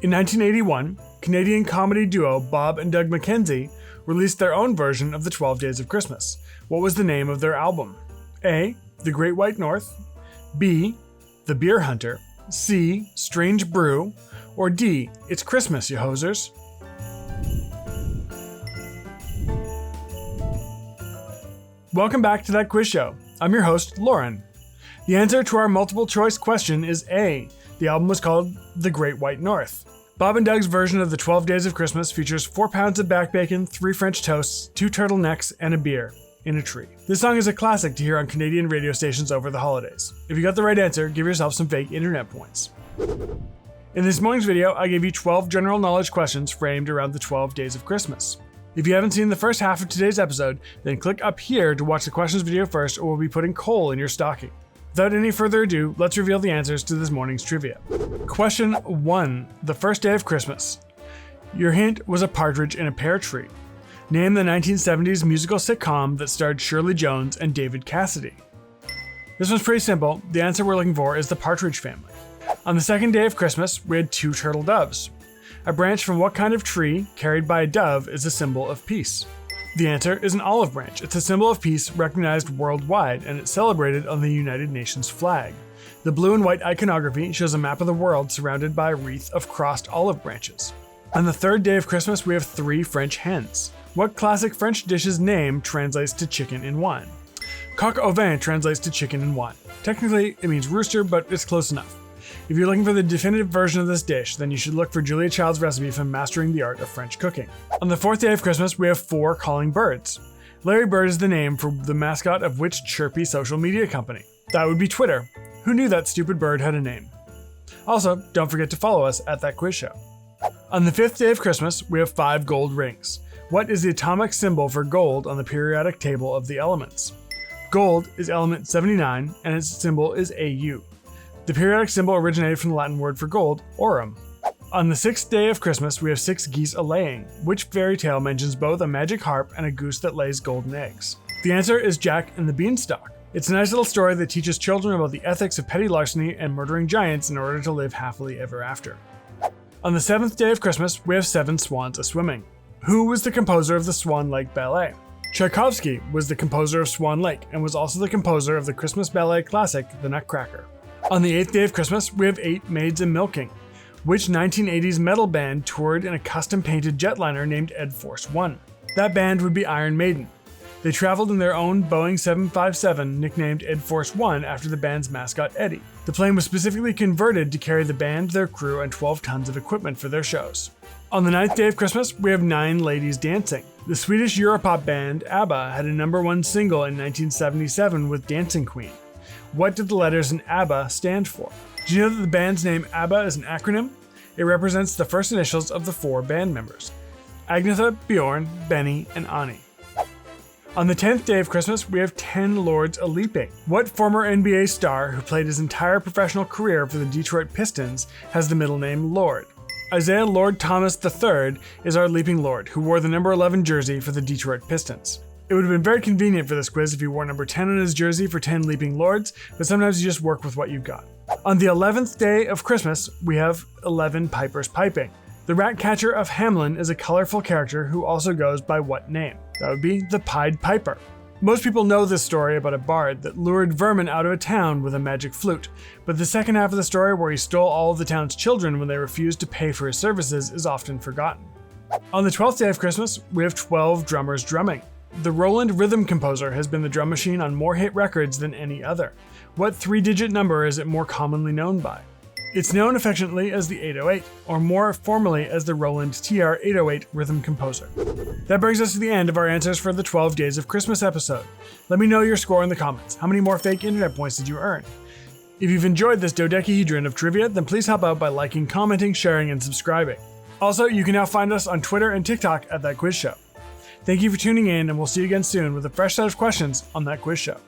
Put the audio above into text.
In 1981, Canadian comedy duo Bob and Doug McKenzie released their own version of the 12 Days of Christmas. What was the name of their album? A. The Great White North, B. The Beer Hunter, C. Strange Brew, or D. It's Christmas, you hosers. Welcome back to That Quiz Show. I'm your host, Lauren. The answer to our multiple choice question is A. The album was called The Great White North. Bob and Doug's version of the 12 Days of Christmas features 4 pounds of back bacon, 3 French toasts, 2 turtlenecks, and a beer in a tree. This song is a classic to hear on Canadian radio stations over the holidays. If you got the right answer, give yourself some fake internet points. In this morning's video, I gave you 12 general knowledge questions framed around the 12 Days of Christmas. If you haven't seen the first half of today's episode, then click up here to watch the questions video first, or we'll be putting coal in your stocking. Without any further ado, let's reveal the answers to this morning's trivia. Question 1. The first day of Christmas. Your hint was a partridge in a pear tree. Name the 1970s musical sitcom that starred Shirley Jones and David Cassidy. This one's pretty simple. The answer we're looking for is the Partridge Family. On the second day of Christmas, we had 2 turtle doves. A branch from what kind of tree carried by a dove is a symbol of peace? The answer is an olive branch. It's a symbol of peace recognized worldwide, and it's celebrated on the United Nations flag. The blue and white iconography shows a map of the world surrounded by a wreath of crossed olive branches. On the third day of Christmas, we have 3 French hens. What classic French dish's name translates to chicken in wine? Coq au vin translates to chicken in wine. Technically, it means rooster, but it's close enough. If you're looking for the definitive version of this dish, then you should look for Julia Child's recipe from Mastering the Art of French Cooking. On the 4th day of Christmas, we have 4 calling birds. Larry Bird is the name for the mascot of which chirpy social media company? That would be Twitter. Who knew that stupid bird had a name? Also, don't forget to follow us at That Quiz Show. On the 5th day of Christmas, we have 5 gold rings. What is the atomic symbol for gold on the periodic table of the elements? Gold is element 79, and its symbol is Au. The periodic symbol originated from the Latin word for gold, aurum. On the 6th day of Christmas, we have 6 geese a-laying. Which fairy tale mentions both a magic harp and a goose that lays golden eggs? The answer is Jack and the Beanstalk. It's a nice little story that teaches children about the ethics of petty larceny and murdering giants in order to live happily ever after. On the 7th day of Christmas, we have 7 swans a-swimming. Who was the composer of the Swan Lake Ballet? Tchaikovsky was the composer of Swan Lake and was also the composer of the Christmas ballet classic, The Nutcracker. On the 8th day of Christmas, we have 8 maids in milking. Which 1980s metal band toured in a custom-painted jetliner named Ed Force One? That band would be Iron Maiden. They traveled in their own Boeing 757, nicknamed Ed Force One after the band's mascot Eddie. The plane was specifically converted to carry the band, their crew, and 12 tons of equipment for their shows. On the 9th day of Christmas, we have 9 ladies dancing. The Swedish Europop band ABBA had a #1 single in 1977 with Dancing Queen. What did the letters in ABBA stand for? Do you know that the band's name ABBA is an acronym? It represents the first initials of the 4 band members: Agnetha, Bjorn, Benny, and Ani. On the 10th day of Christmas, we have 10 lords a-leaping. What former NBA star who played his entire professional career for the Detroit Pistons has the middle name Lord? Isaiah Lord Thomas III is our leaping lord who wore the number 11 jersey for the Detroit Pistons. It would have been very convenient for this quiz if he wore number 10 on his jersey for 10 leaping lords, but sometimes you just work with what you've got. On the 11th day of Christmas, we have 11 pipers piping. The rat catcher of Hamelin is a colorful character who also goes by what name? That would be the Pied Piper. Most people know this story about a bard that lured vermin out of a town with a magic flute, but the second half of the story where he stole all of the town's children when they refused to pay for his services is often forgotten. On the 12th day of Christmas, we have 12 drummers drumming. The Roland Rhythm Composer has been the drum machine on more hit records than any other. What 3-digit number is it more commonly known by? It's known affectionately as the 808, or more formally as the Roland TR-808 Rhythm Composer. That brings us to the end of our answers for the 12 Days of Christmas episode. Let me know your score in the comments. How many more fake internet points did you earn? If you've enjoyed this dodecahedron of trivia, then please help out by liking, commenting, sharing, and subscribing. Also, you can now find us on Twitter and TikTok at That Quiz Show. Thank you for tuning in, and we'll see you again soon with a fresh set of questions on That Quiz Show.